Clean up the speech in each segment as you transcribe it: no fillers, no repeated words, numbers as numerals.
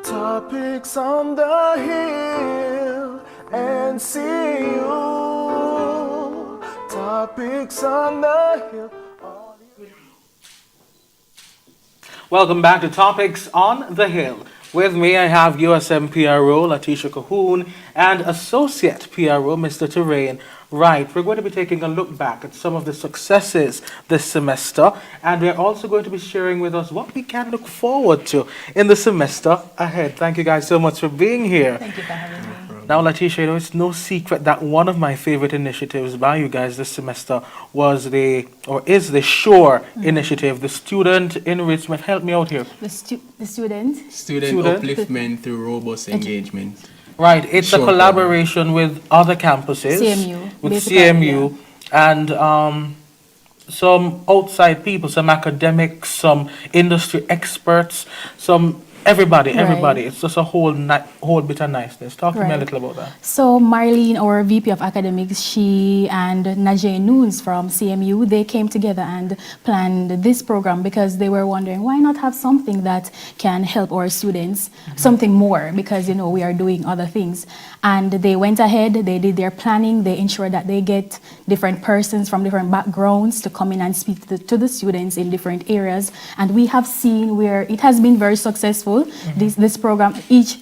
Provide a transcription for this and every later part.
Topics on the Hill, NCU. Topics on the Hill. Welcome back to Topics on the Hill. With me, I have USM PRO Letitia Cahoon and Associate PRO Mr. Terrain. Right, we're going to be taking a look back at some of the successes this semester, and we're also going to be sharing with us what we can look forward to in the semester ahead. Thank you guys so much for being here. Thank you for having me. Now, Letitia, it's no secret that one of my favorite initiatives by you guys this semester is the SURE initiative, the Student Enrichment. Help me out here. The student. Student upliftment through robust engagement. Right, it's a SURE collaboration with other campuses. CMU, With basically, CMU and some outside people, some academics, some industry experts, some everybody. Right. It's just a whole bit of niceness. Talk to me a Right. little about that. So Marlene, our VP of Academics, she and Najee Noons from CMU, they came together and planned this program because they were wondering why not have something that can help our students, something more, because we are doing other things. And they went ahead, they did their planning, they ensured that they get different persons from different backgrounds to come in and speak to the students in different areas. And we have seen where it has been very successful. This program, each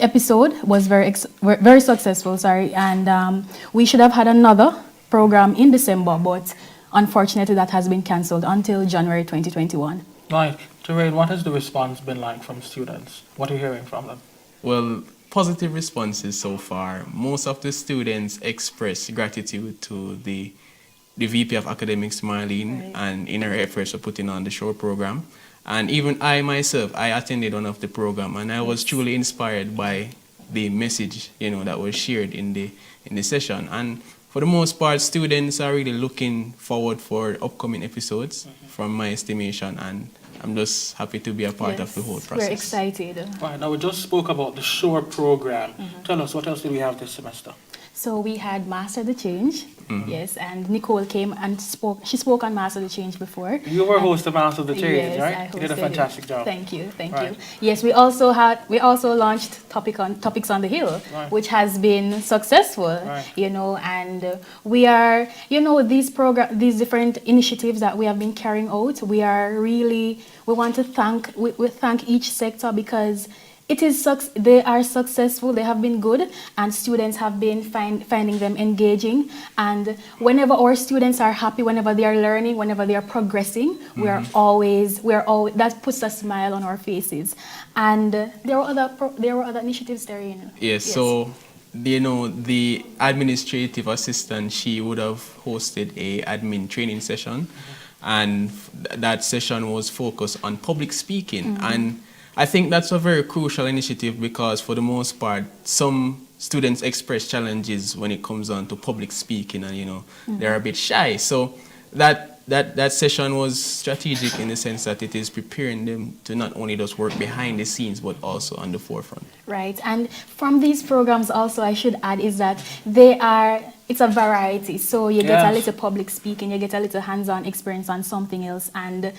episode was very successful, and we should have had another program in December, but unfortunately that has been cancelled until January 2021. Right, Terrain, what has the response been like from students? What are you hearing from them? Well, positive responses so far. Most of the students express gratitude to the VP of Academics, Marlene, Right. and in her efforts of putting on the SURE program. And even I myself, I attended one of the program, and I was truly inspired by the message, that was shared in the session. And for the most part, students are really looking forward for upcoming episodes, from my estimation, and I'm just happy to be a part of the whole process. We're excited. Right, now we just spoke about the SURE program. Tell us, what else did we have this semester? So we had Master the Change, yes, and Nicole came and spoke. She spoke on Master the Change before. You were host of Master of the Change, Yes, right? I You did a hosted fantastic it. job. Thank you. Right. Yes, we also launched Topics on the Hill, Right. which has been successful. Right. And we are, these different initiatives that we have been carrying out. We want to thank each sector because they are successful, they have been good, and students have been finding them engaging. And whenever our students are happy, whenever they are learning, whenever they are progressing, that puts a smile on our faces. And there were other initiatives there. Yes, so the administrative assistant, she would have hosted a admin training session, and that session was focused on public speaking. And I think that's a very crucial initiative because for the most part, some students express challenges when it comes on to public speaking, and they're a bit shy. So that session was strategic in the sense that it is preparing them to not only just work behind the scenes but also on the forefront. Right, and from these programs also I should add is that it's a variety. So you get a little public speaking, you get a little hands-on experience on something else, and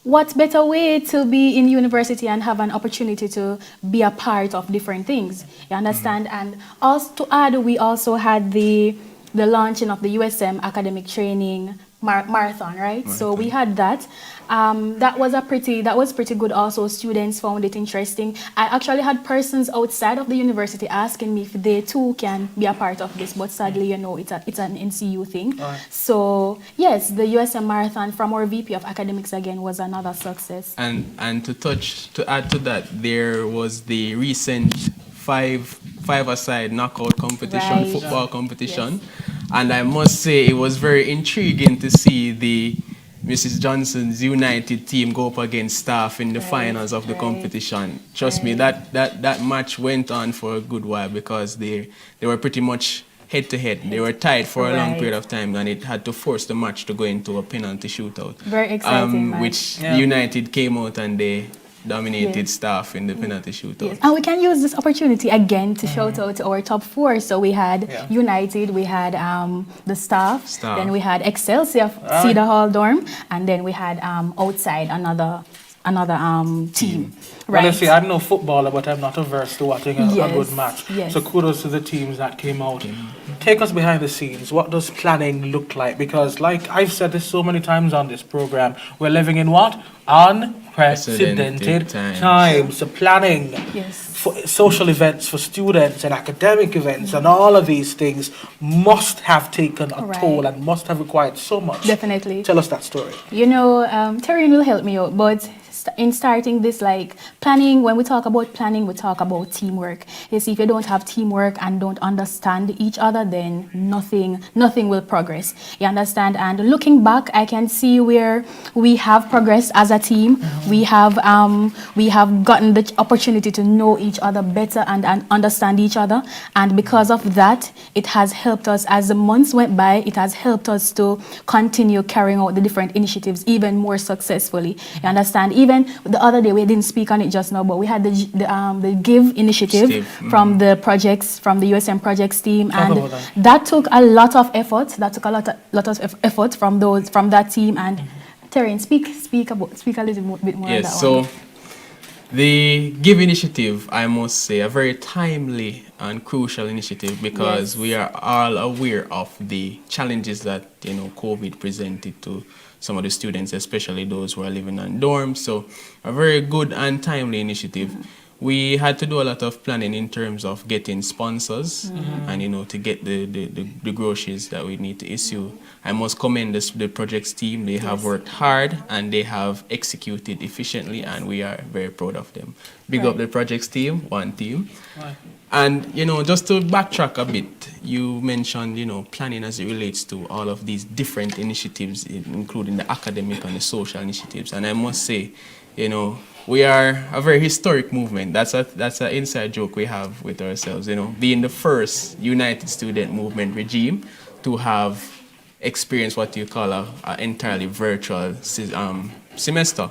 what better way to be in university and have an opportunity to be a part of different things, you understand? And also to add, we also had the launching of the USM academic training marathon, right? So we had that. That was pretty good also. Students found it interesting. I actually had persons outside of the university asking me if they too can be a part of this, but sadly, it's an NCU thing. Right. So yes, the USM marathon from our VP of Academics again was another success. And to add to that, there was the recent five-a-side knockout competition, Right. football competition. And I must say it was very intriguing to see the Mrs. Johnson's United team go up against staff in the finals of the competition. Trust me, that match went on for a good while because they were pretty much head-to-head. They were tied for a long period of time, and it had to force the match to go into a penalty shootout. Very exciting match. Which United came out and they dominated staff in the penalty shootout. Yes. And we can use this opportunity again to shout out to our top four. So we had United, we had the staff, then we had Excelsior, Cedar Hall Dorm, and then we had outside another team. Well, Right. you see, I'm no footballer, but I'm not averse to watching a Yes, good match. yes. So kudos to the teams that came out. Take us behind the scenes. What does planning look like? Because, like I've said this so many times on this program, we're living in what? Unprecedented Precedented times. times. So planning Yes. for social events for students and academic events and all of these things must have taken a Right. toll and must have required so much. Definitely. Tell us that story. You know, Terry will help me out, but in starting this, like planning, when we talk about planning, we talk about teamwork. You see, if you don't have teamwork and don't understand each other, then nothing will progress. You understand? And looking back, I can see where we have progressed as a team. We have gotten the opportunity to know each other better and understand each other. And because of that, it has helped us as the months went by. It has helped us to continue carrying out the different initiatives even more successfully. You understand? Even the other day, we didn't speak on it just now, but we had the Give initiative Steve, from the projects, from the USM projects team, Talk and about that. that took a lot of effort. That took a lot of effort from that team. And Terry, speak a little bit more on that Yes, so one. the Give initiative, I must say, a very timely and crucial initiative because Yes. we are all aware of the challenges that COVID presented to some of the students, especially those who are living in dorms. So a very good and timely initiative. We had to do a lot of planning in terms of getting sponsors and to get the groceries that we need to issue. I must commend the projects team. They have worked hard and they have executed efficiently, and we are very proud of them. Big up Right. the projects team, one team. Right. And just to backtrack a bit, you mentioned planning as it relates to all of these different initiatives, including the academic and the social initiatives. And I must say, we are a very historic movement. That's an inside joke we have with ourselves. Being the first United Student Movement regime to have experienced what you call a entirely virtual semester.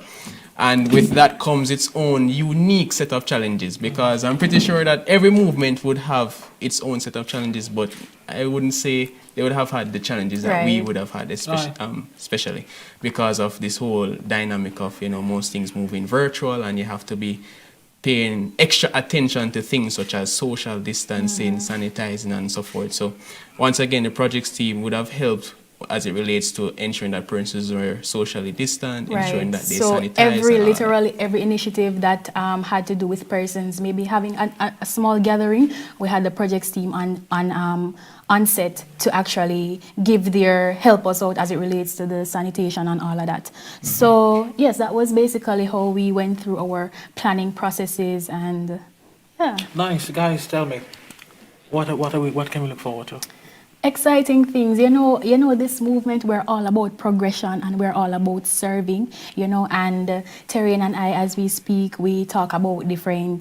And with that comes its own unique set of challenges, because I'm pretty sure that every movement would have its own set of challenges, but I wouldn't say they would have had the challenges that we Right. would have had, Right. especially because of this whole dynamic of most things moving virtual, and you have to be paying extra attention to things such as social distancing, sanitizing, and so forth. So once again, the projects team would have helped as it relates to ensuring that persons were socially distant, ensuring that they So sanitize. and all that. literally every initiative that had to do with persons, maybe having a small gathering, we had the projects team on set to actually give their help us out as it relates to the sanitation and all of that. So yes, that was basically how we went through our planning processes, and yeah. Nice. Guys, tell me, what can we look forward to? Exciting things. This movement, we're all about progression and we're all about serving, and Terry and I, as we speak, we talk about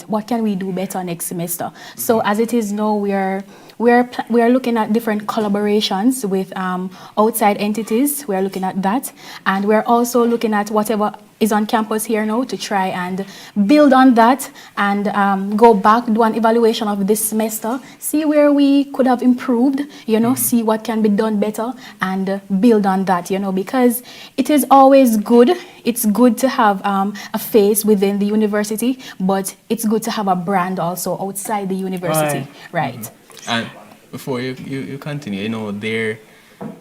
what can we do better next semester. So as it is now, we are looking at different collaborations with outside entities. We are looking at that, and we're also looking at whatever is on campus here now to try and build on that and go back, do an evaluation of this semester, see where we could have improved, see what can be done better and build on that, because it is always good. It's good to have a face within the university, but it's good to have a brand also outside the university, right? And before you continue,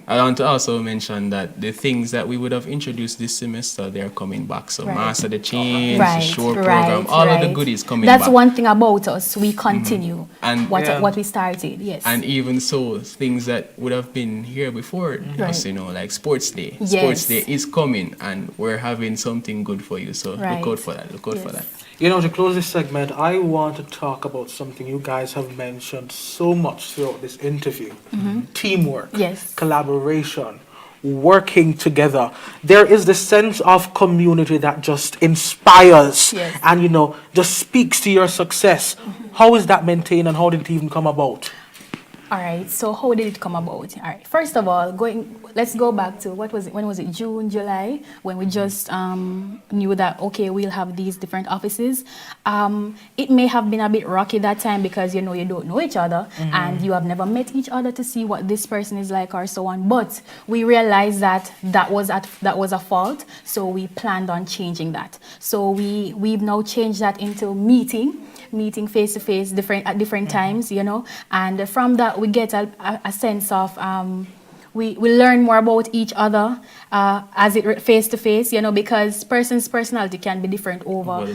I want to also mention that the things that we would have introduced this semester, they're coming back. So Right. Master the Change, Right, the Shore right, program, all of the right. goodies coming That's back. one thing about us. We continue And- what we started. Yes. And even so, things that would have been here before us, like Sports Day. Yes. Sports Day is coming, and we're having something good for you. So Right. look out for that. Look out for Yes. that. To close this segment, I want to talk about something you guys have mentioned so much throughout this interview. Teamwork, Yes. collaboration, working together. There is this sense of community that just inspires Yes. and, just speaks to your success. How is that maintained and how did it even come about? All right, so how did it come about? All right, first of all, let's go back to what was it? When was it? June, July, when we just knew that okay, we'll have these different offices. It may have been a bit rocky that time because you know you don't know each other and you have never met each other to see what this person is like or so on. But we realized that that was a fault, so we planned on changing that. So we've now changed that into meeting face to face at different times, you know, and from that we get a sense of we learn more about each other as it face to face, you know, because person's personality can be different over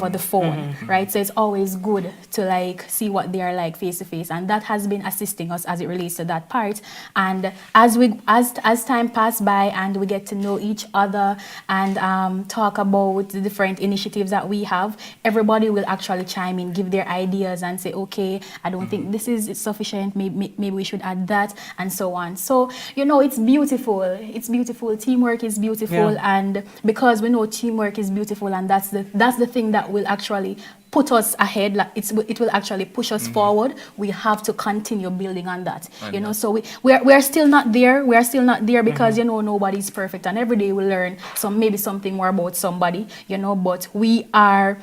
the phone, right? So it's always good to like see what they are like face to face, and that has been assisting us as it relates to that part. And as time passed by and we get to know each other and talk about the different initiatives that we have, everybody will actually chime in, give their ideas, and say, okay, I don't think this is sufficient. Maybe we should add that, and so on. So you know, it's beautiful. It's beautiful. Teamwork is beautiful, Yeah. and because we know teamwork is beautiful, and that's the thing that will actually put us ahead. Like it will actually push us forward. We have to continue building on that. You know, so we are still not there. We are still not there because you know nobody's perfect, and every day we learn maybe something more about somebody. You know, but we are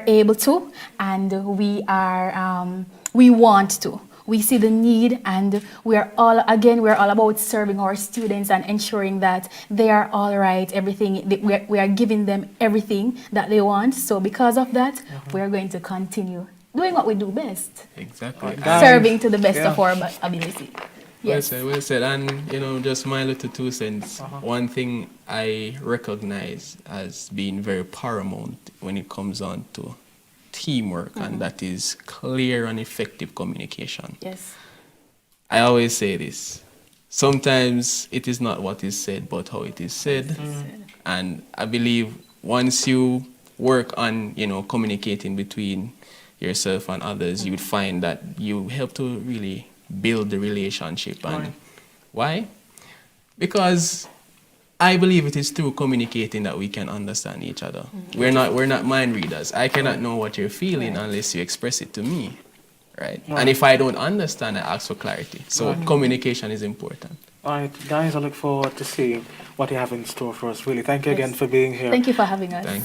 able to, and we want to. We see the need, and we're all about serving our students and ensuring that they are all right. Everything we are giving them everything that they want. So because of that, we are going to continue doing what we do best, Exactly. Guys, serving to the best yeah. of our ability. Yes. Well said. And you know, just my little 2 cents. One thing I recognize as being very paramount when it comes on to teamwork, and that is clear and effective communication. Yes. I always say this. Sometimes it is not what is said, but how it is said. And I believe once you work on, you know, communicating between yourself and others, you would find that you help to really build the relationship. And Right. why? Because I believe it is through communicating that we can understand each other. We're not mind readers. I cannot know what you're feeling unless you express it to me, right? And if I don't understand, I ask for clarity. So communication is important. All right, guys, I look forward to seeing what you have in store for us. Really, thank you again for being here. Thank you for having us. Thank